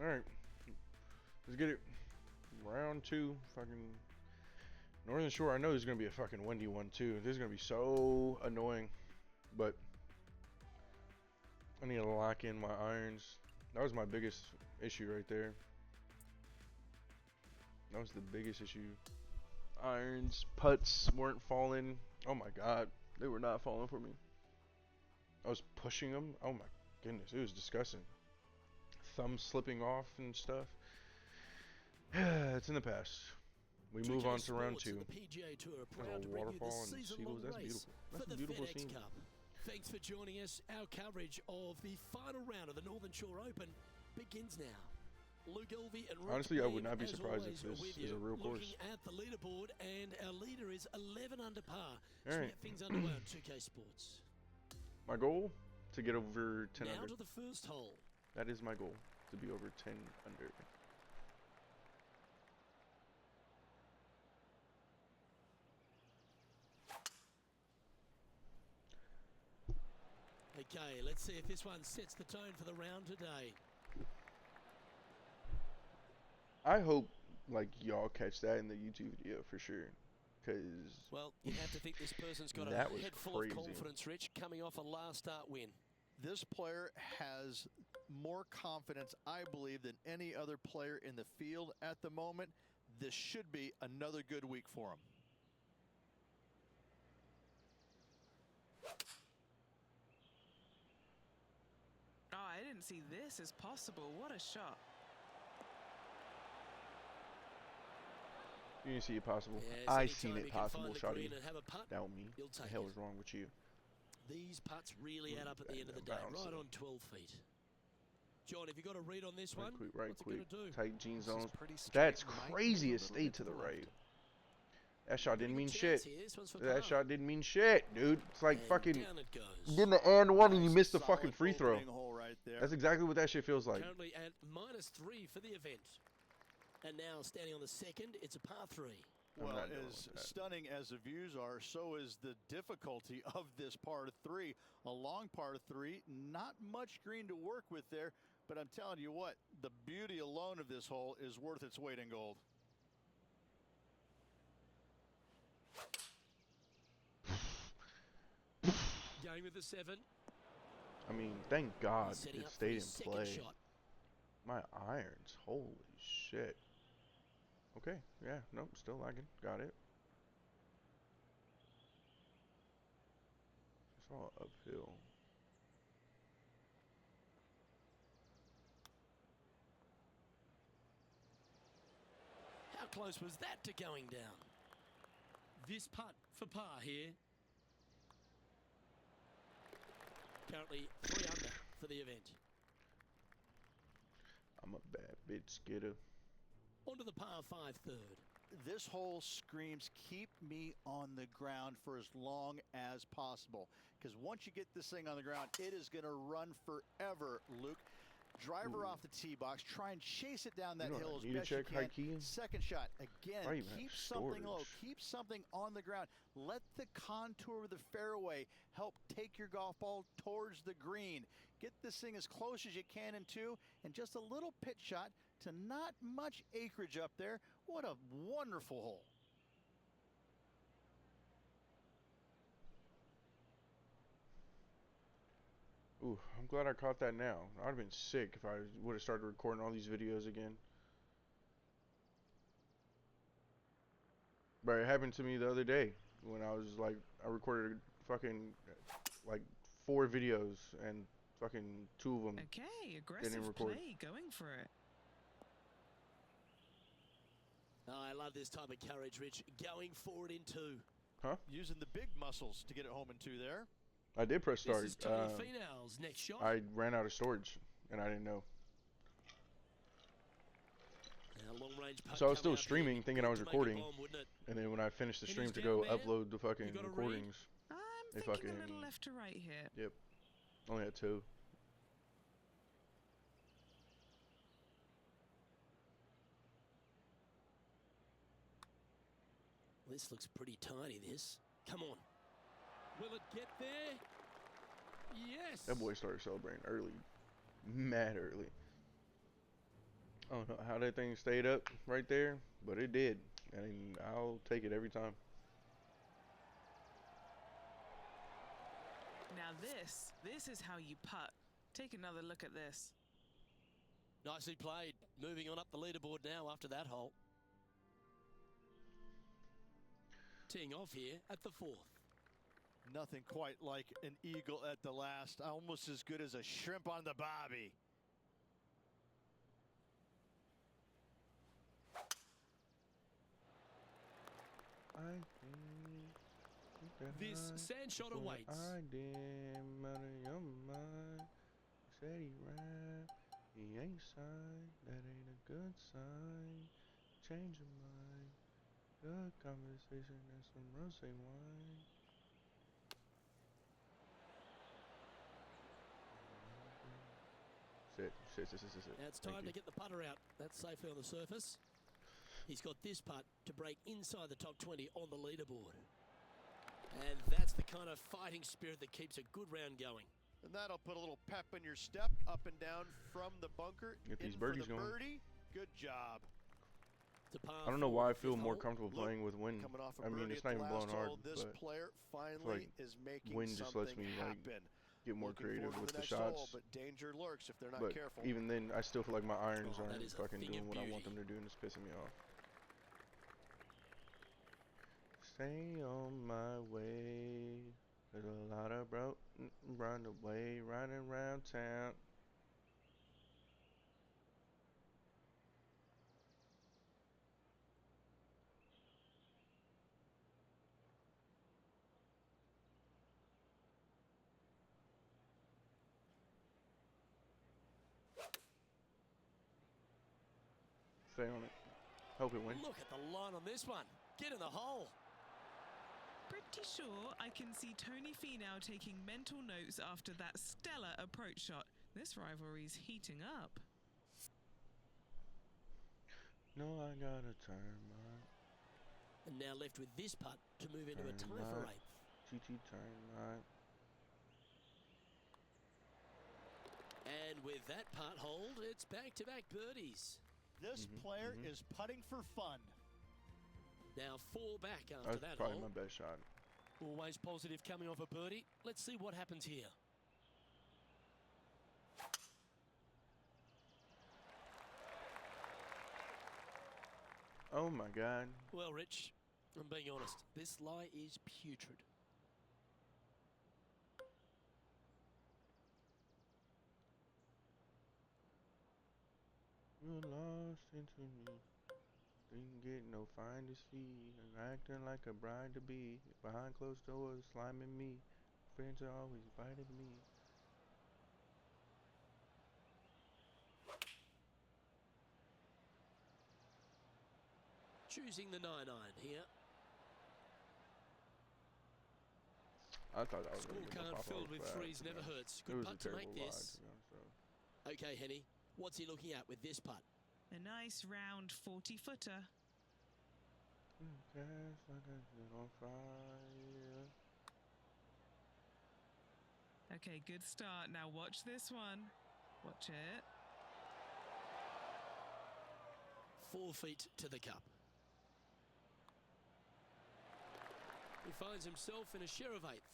Alright. Let's get it. Round 2. Fucking Northern Shore. I know there's going to be a fucking windy one too. This is going to be so annoying. But I need to lock in my irons. That was my biggest issue right there. That was the biggest issue. Irons, putts weren't falling. Oh my god. They were not falling for me. I was pushing them. Oh my goodness. It was disgusting. Thumbs slipping off and stuff. It's in the past. We move on to round 2. There's a waterfall and seagulls. That's beautiful. That's a beautiful scene. Cup. Thanks for joining us. Our coverage of the final round of the Northern Shore Open begins now. Luke Elvey and honestly, I would not be surprised if this is a real course. Looking at the leaderboard, and our leader is 11 under par. So we get things underway on 2K Sports. My goal, to get over 10 now under. Now to the first hole. That is my goal, to be over 10 under. Okay, let's see if this one sets the tone for the round today. I hope, like, y'all catch that in the YouTube video for sure. Because, well, you have to think this person's got a head full of confidence, Rich, coming off a last start win. This player has more confidence, I believe, than any other player in the field at the moment. This should be another good week for him. Oh, I didn't see this as possible. What a shot. You didn't see it possible. Yes, I seen it possible, Shotty. Doubt me. What the hell is wrong with you? These putts really add up at the end of the day. Right on 12 feet. John, have you got a read on this one? Right quick. Tight jean zones. That's crazy. It stayed to the right. That shot didn't mean shit. That shot didn't mean shit, dude. It's like fucking getting the and one and you missed the fucking free throw. That's exactly what that shit feels like. Currently at -3 for the event. And now standing on the second, it's a par 3. Well, as stunning as the views are, so is the difficulty of this par 3. A long par 3, not much green to work with there, but I'm telling you what, the beauty alone of this hole is worth its weight in gold. Going with the 7. I mean, thank God it stayed in play. My irons, holy shit. Okay, yeah, nope, still lagging. Got it. It's all uphill. How close was that to going down? This putt for par here. Currently 3 under for the event. I'm a bad bitch getter. Onto the par 5 third. This hole screams, keep me on the ground for as long as possible. Because once you get this thing on the ground, it is going to run forever, Luke. Driver off the tee box. Try and chase it down that hill as best you can. Second shot. Again, keep something low. Keep something on the ground. Let the contour of the fairway help take your golf ball towards the green. Get this thing as close as you can in 2, and just a little pitch shot to not much acreage up there. What a wonderful hole. Ooh, I'm glad I caught that now. I'd have been sick if I would have started recording all these videos again. But it happened to me the other day when I was like, I recorded fucking like 4 videos and fucking 2 of them aggressive play, going for it. Oh, I love this type of courage, Rich. Going forward in 2. Huh? Using the big muscles to get it home in 2 there. I did press start. Next shot. I ran out of storage, and I didn't know. Long range so I was still streaming, thinking I was recording, and then when I finished the stream to go upload the fucking recordings, I'm thinking a little left to right here. Yep, only had 2. This looks pretty tiny, this. Come on. Will it get there? Yes. That boy started celebrating early. Mad early. I don't know how that thing stayed up right there, but it did. And I'll take it every time. Now this is how you putt. Take another look at this. Nicely played. Moving on up the leaderboard now after that hole. Teeing off here at the 4th. Nothing quite like an eagle at the last. Almost as good as a shrimp on the bobby. This sand shot awaits. I did out of your mind. Said he ran. He ain't signed. That ain't a good sign. Change your mind. Good conversation and some rosé wine. Sit. Now it's time to get the putter out. That's safely on the surface. He's got this putt to break inside the top 20 on the leaderboard. And that's the kind of fighting spirit that keeps a good round going. And that'll put a little pep in your step up and down from the bunker. Get these in for birdies the going. birdie. Good job. I don't know why I feel more comfortable playing with wind. Coming off a I mean, birdie it's at not the even blowing last hard, hole, this but player finally like is making wind just lets something me like happen. get more Looking creative forward to with the next hole, shots. but danger lurks if they're not But careful. even then, I still feel like my irons that aren't is a fucking thing doing of what I want beauty. them to do, and it's pissing me off. Stay on my way. There's a lot of bro run away, riding around town. Stay on it. Hope it wins. Look at the line on this one. Get in the hole. Pretty sure I can see Tony Finau taking mental notes after that stellar approach shot. This rivalry's heating up. No, I gotta turn my And now left with this putt to move into a turn tie for my 8th. TT turn my. And with that putt hold, it's back-to-back birdies. This player is putting for fun. Now 4 back after That's that probably hole. my best shot. Always positive coming off a birdie. Let's see what happens here. Oh my god. Well, Rich, I'm being honest. This lie is putrid. You're lost into me. Didn't get no finder's fee. And acting like a bride to be. Behind closed doors, sliming me. Friends are always biting me. Choosing the 9-iron here. I thought that was gonna get my Scorecard pop filled off with bad, threes to be never honest. hurts. It Good was a putt to make terrible lie, this. to be honest, though. Okay, Henny, what's he looking at with this putt? A nice round 40-footer. Gas like a gun on fire. Okay, good start. Now watch this one. Watch it. 4 feet to the cup. He finds himself in a share of 8th.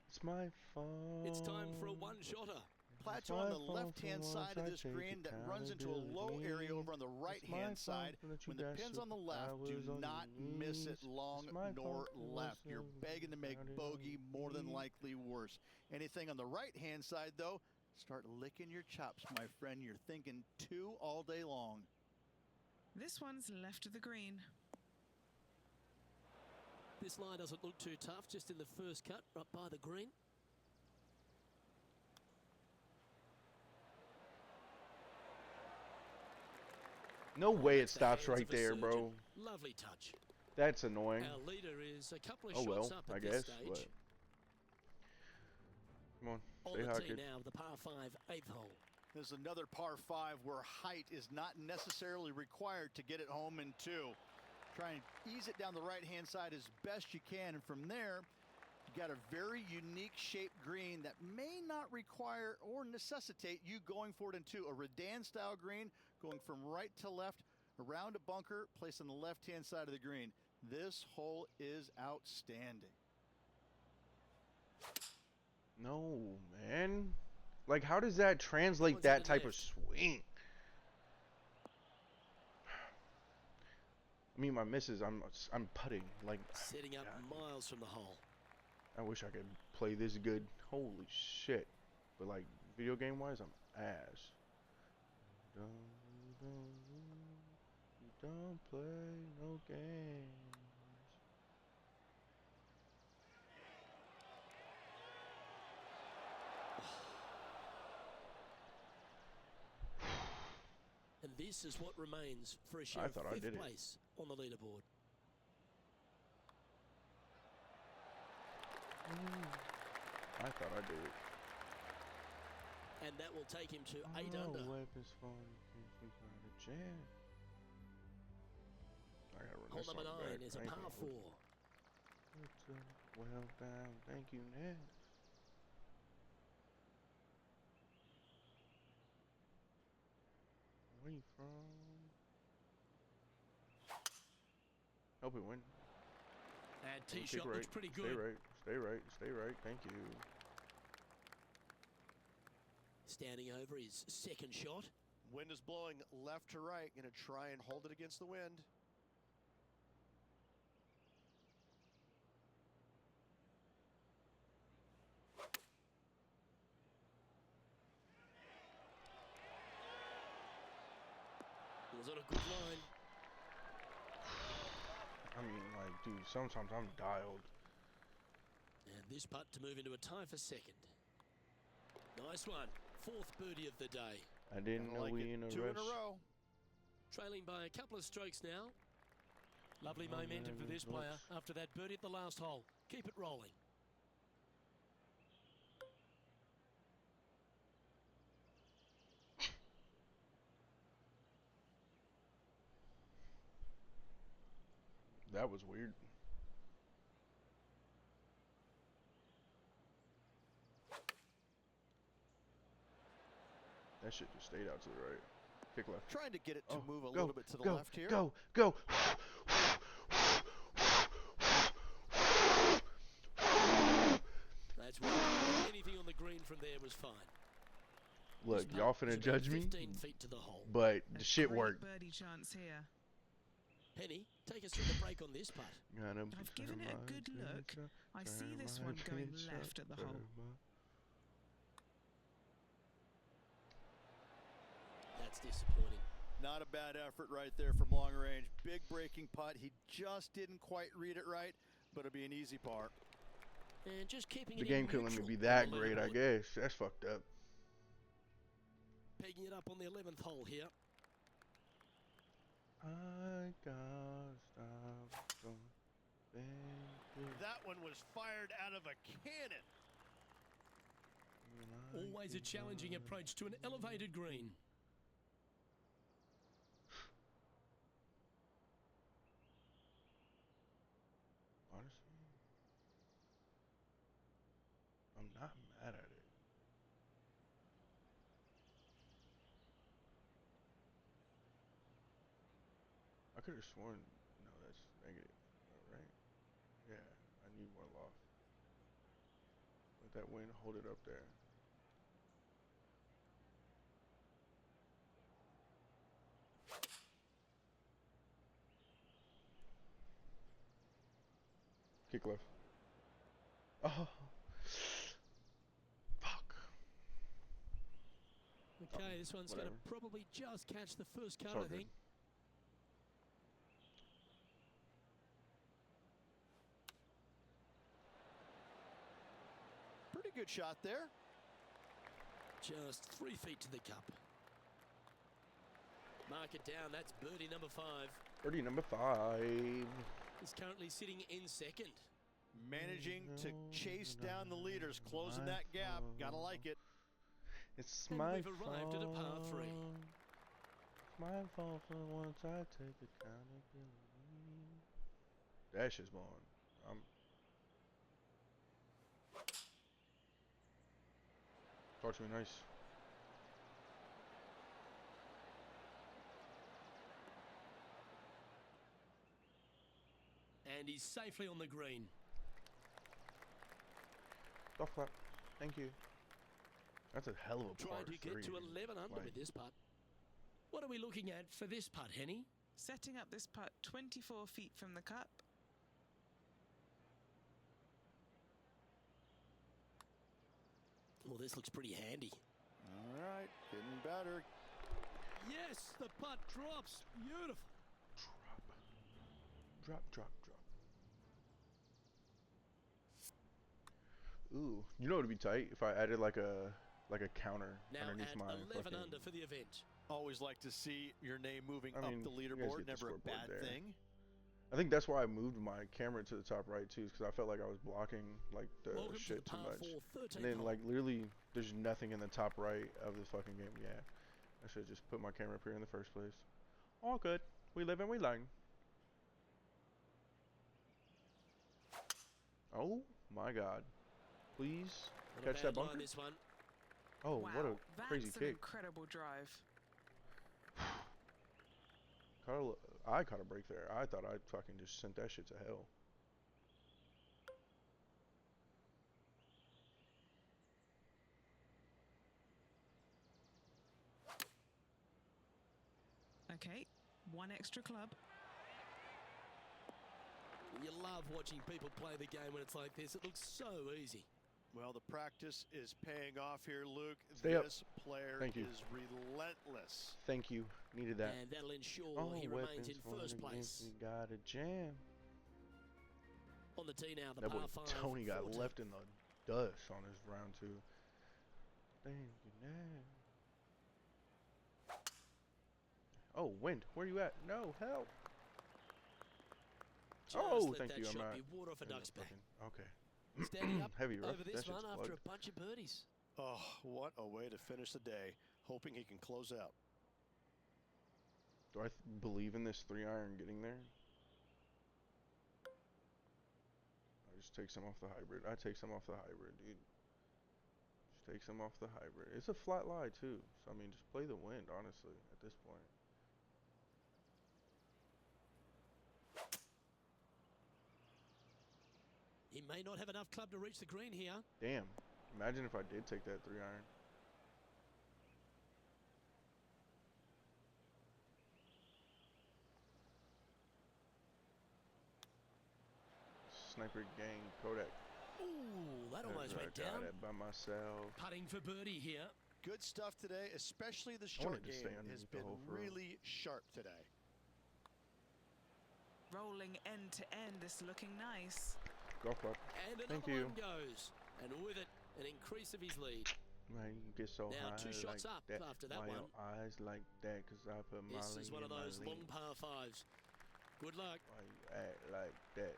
It's my fault. It's time for a one-shotter. Plateau on the left-hand side of this green that runs into a low area over on the right-hand side. When the pin's on the left, do not miss it long nor left. You're begging to make bogey, more than likely worse. Anything on the right-hand side, though, start licking your chops, my friend. You're thinking 2 all day long. This one's left of the green. This line doesn't look too tough, just in the first cut, right by the green. No way it That's the stops hands right of a there, surgeon. bro. Lovely touch. That's annoying. Our leader is a couple of Oh shots well, up I at guess. this stage. But come on, On stay the hot, tee kid. now, the par 5 8th hole. There's another par 5 where height is not necessarily required to get it home in 2. Try and ease it down the right-hand side as best you can, and from there, You got a very unique shaped green that may not require or necessitate you going for it into a Redan style green, going from right to left around a bunker, placed on the left-hand side of the green. This hole is outstanding. No, man. Like, how does that translate One's to that the type of left. swing? I mean, my misses, I'm putting. Like, Setting up God, miles from the hole. I wish I could play this good. Holy shit. But, like, video game wise, I'm ass. Don't play no games. And this is what remains for a share I of thought I did fifth it. place on the leaderboard. I thought I did it. And that will take him to 8 under. Weapons falling, keep out of jam. I gotta run Hole this number song 9 back. is a Thank par you. 4. It's a well down. Thank you, Ned. Where you from? Hope it win. And Kick tee shot right. looks pretty Stay good. right. Stay right. Stay right. Thank you. Standing over his second shot. Wind is blowing left to right. Going to try and hold it against the wind. It was on a good line. I mean, like, dude, sometimes I'm dialed. And this putt to move into a tie for second. Nice one. Fourth birdie of the day. I didn't I know like we it. in a 2 rush. in a row. Trailing by a couple of strokes now. Lovely Oh, momentum for man, this it player looks- after that birdie at the last hole. Keep it rolling. That was weird. That shit just stayed out to the right. Kick left. Trying to get it to Oh, move a go, little bit to the go, left here. Go, go. That's right. Anything on the green from there was fine. Look, This y'all putt is finna about judge me, 15 feet to the hole. but A the shit great worked. birdie chance here. Penny, take us through the break on this putt. I've given it a good look. I see this one going left at the hole. That's disappointing. Not a bad effort right there from long range. Big breaking putt. He just didn't quite read it right, but it'll be an easy par. And just keeping The it game in couldn't let me neutral be on that the great, I leaderboard. guess. That's fucked up. Pegging it up on the 11th hole here. I gotta stop something. That one was fired out of a cannon. Always a challenging approach to an elevated green. Honestly, I'm not mad at it. I could have sworn, no, that's negative, right? Yeah, I need more loft. Let that wind hold it up there. Kick left. Oh, fuck. Okay, this one's going Whatever. to probably just catch the first cut, It's all I think. Pretty good shot there. Just 3 feet to the cup. Mark it down. That's birdie number 5. Birdie number 5. He's currently sitting in second. Managing to chase down the leaders, closing that gap. Gotta like it. It's And my we've arrived at a par 3. It's my fault for once I take accountability. That shit's blowing. Talk to me nice. And he's safely on the green. Golf clap. Thank you. That's a hell of a par Trying to three. get to 11 under Like, with this putt. What are we looking at for this putt, Henny? Setting up this putt 24 feet from the cup. Well, this looks pretty handy. All right, getting better. Yes, the putt drops. Beautiful. drop, drop, drop. Ooh, you know what would be tight if I added like a counter Now underneath at my 11 fucking. under for the event. Always like to see your name moving I mean, up the you guys leaderboard. get the Never a scoreboard bad there. thing. I think that's why I moved my camera to the top right too, because I felt like I was blocking like the Welcome to shit the too par much. 4 13 And then hole. like literally, there's nothing in the top right of this fucking game. Yeah, I should just put my camera up here in the first place. All good. We live and we learn. Oh my God! Please Not a catch bad that line, bunker. this one. Oh, Wow, what a that's crazy an kick! incredible drive. I caught a break there. I thought I fucking just sent that shit to hell. Okay, one extra club. You love watching people play the game when it's like this. It looks so easy. Well, the practice is paying off here, Luke. Stay up. This player Thank you. is relentless. Thank you. Needed that. And that'll ensure Oh, he remains in weapons first for the place. against, we got a jam. On the tee now, the That boy par 5. Tony got 14. left in the dust on his round 2. Thank you, man. Oh, wind. Where you at? No, help. Just Oh, let thank that you. I'm shot not. be water off a I'm not duck's back. fucking- okay. Standing up Heavy rough. over That this shit's one after plugged. a bunch of birdies. Oh, what a way to finish the day. Hoping he can close out. Do I believe in this 3-iron getting there? I just take some off the hybrid. I take some off the hybrid, dude. Just take some off the hybrid. It's a flat lie too. So I mean, just play the wind, honestly, at this point. He may not have enough club to reach the green here. Damn. Imagine if I did take that 3-iron. Sniper gang Kodak. Ooh, that almost went I got down. it by myself. Putting for birdie here. Good stuff today, especially the I short wanted to game stay has underneath the been hole for real. really sharp today. Rolling end to end, this looking nice. Golf club. And another Thank you. one goes. And with it, an increase of his lead. Man, you get so Now high 2 shots like up that. after that Why one. your eyes like that? Cause I put my This is one of those long par 5s. Good luck. Why you act like that?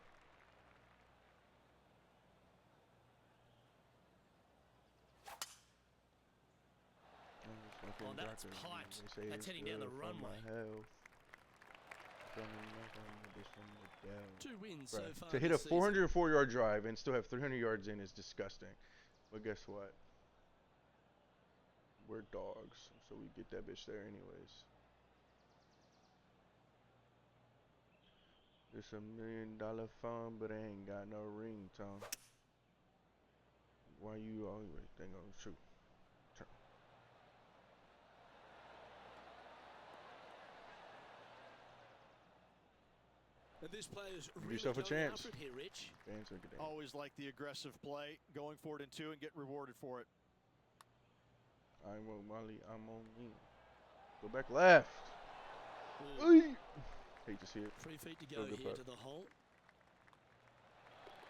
Oh, that's piped. That's heading down the runway. 2 wins so far. To hit a this season. 404-yard drive and still have 300 yards in is disgusting. But guess what? We're dogs, so we get that bitch there anyways. It's $1 million phone, but it ain't got no ringtone. Why you always think I'm shoot? And this player's Give really yourself a going chance. after it here, Rich. Fans are good. Always like the aggressive play, going for it in 2 and get rewarded for it. I'm on Molly. I'm on me. Go back left. Ooh, Ay! Hate to see it. 3 feet to Still go a good here putt. to the hole.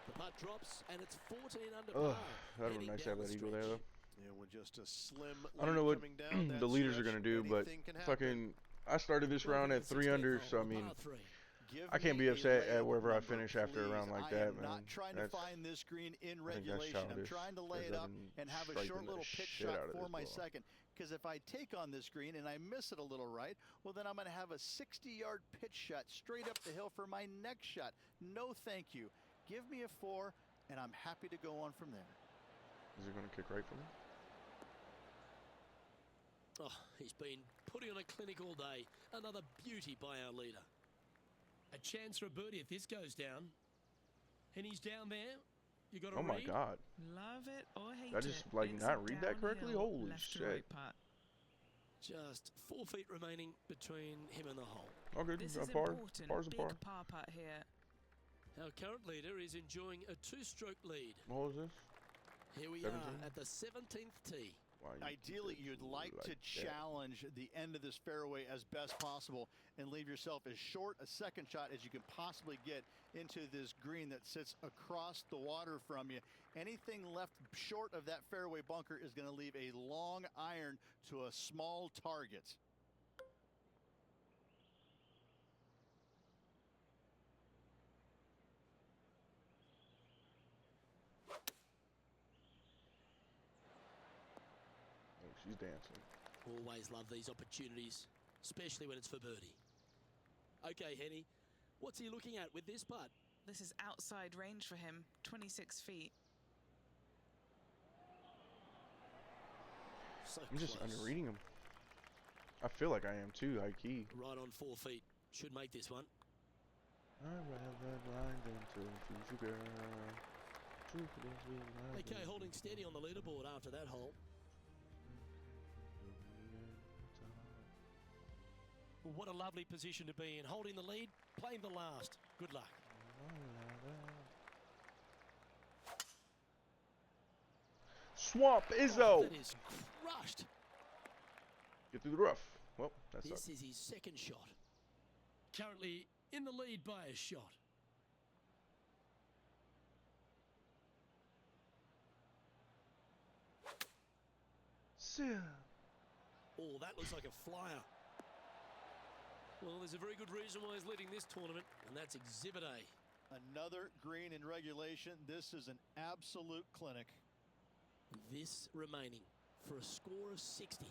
The putt drops, and it's 14 under Ugh, par. that'd be heading nice to down have the that eagle there stretch. though. Yeah, with just a slim I don't know lead what coming down that the leaders are stretch, gonna do, but anything can happen. fucking, I started this Welcome round to at the 3 under, 16th so I hole, mean, par 3. Give I can't me be a upset at layup wherever I number, finish after a round please. like I that, am man. not trying to That's- find this green in I think that's regulation. I'm childish, trying to lay 'cause it I've up been and have a striping short the little pitch shit shot out of for this my ball. second. Because if I take on this green and I miss it a little right, well, then I'm going to have a 60-yard pitch shot straight up the hill for my next shot. No, thank you. Give me a 4, and I'm happy to go on from there. Is it gonna kick right for me? Oh, he's been putting on a clinic all day. Another beauty by our leader. A chance for a birdie if this goes down. And he's down there. You got to Oh my read. god. Love it or hate Did I just it. like it's not a read that correctly? downhill Holy left to shit. right putt. Just 4 feet remaining between him and the hole. All good. This A is par. important. Par's a Big par. par putt here. Our current leader is enjoying a 2-stroke lead. What was this? Here we 17? are at the 17th tee. Why you Ideally, keep it you'd like to that? challenge the end of this fairway as best possible and leave yourself as short a second shot as you can possibly get into this green that sits across the water from you. Anything left short of that fairway bunker is going to leave a long iron to a small target. Oh, she's dancing. Always love these opportunities, especially when it's for birdie. Okay, Henny, what's he looking at with this putt? This is outside range for him, 26 feet. So I'm just close. under reading him. I feel like I am too, high key. Right on 4 feet. Should make this one. I'd rather blind than to choose a girl. Okay, holding steady on the leaderboard after that hole. What a lovely position to be in. Holding the lead, playing the last. Good luck. Swamp Oh, Izzo! that is crushed. Get through the rough. Well, that This sucks. is his second shot. Currently in the lead by a shot. Oh, that looks like a flyer. Well, there's a very good reason why he's leading this tournament, and that's Exhibit A. Another green in regulation. This is an absolute clinic. This remaining for a score of 60.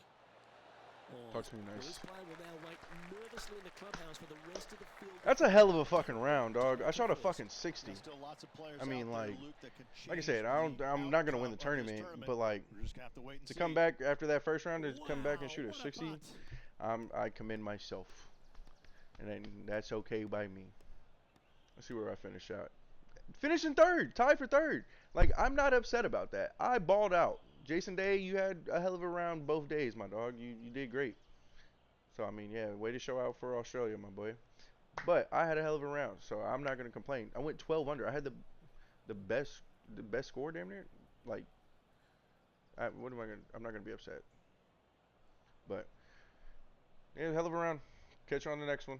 Oh, Talk to me well, nice. this player will now wait nervously in the clubhouse for the rest of the field. That's a hell of a fucking round, dog. I shot a fucking 60. There's still lots of players I mean, out there, like- Luke, that can Like I change said, the I'm not gonna win the outcome of this tournament, but like We're just gonna have to wait and to see. come back after that first round, to come back and Wow, shoot a what 60, putt. I commend myself, and then that's okay by me. Let's see where I finish out. Finishing third, tied for third. Like, I'm not upset about that. I balled out. Jason Day, you had a hell of a round both days, my dog. You did great. So I mean, yeah, way to show out for Australia, my boy. But I had a hell of a round, so I'm not gonna complain. I went 12 under. I had the best score damn near. Like, what am I gonna? I'm not gonna be upset. But yeah, hell of a round. Catch you on the next one.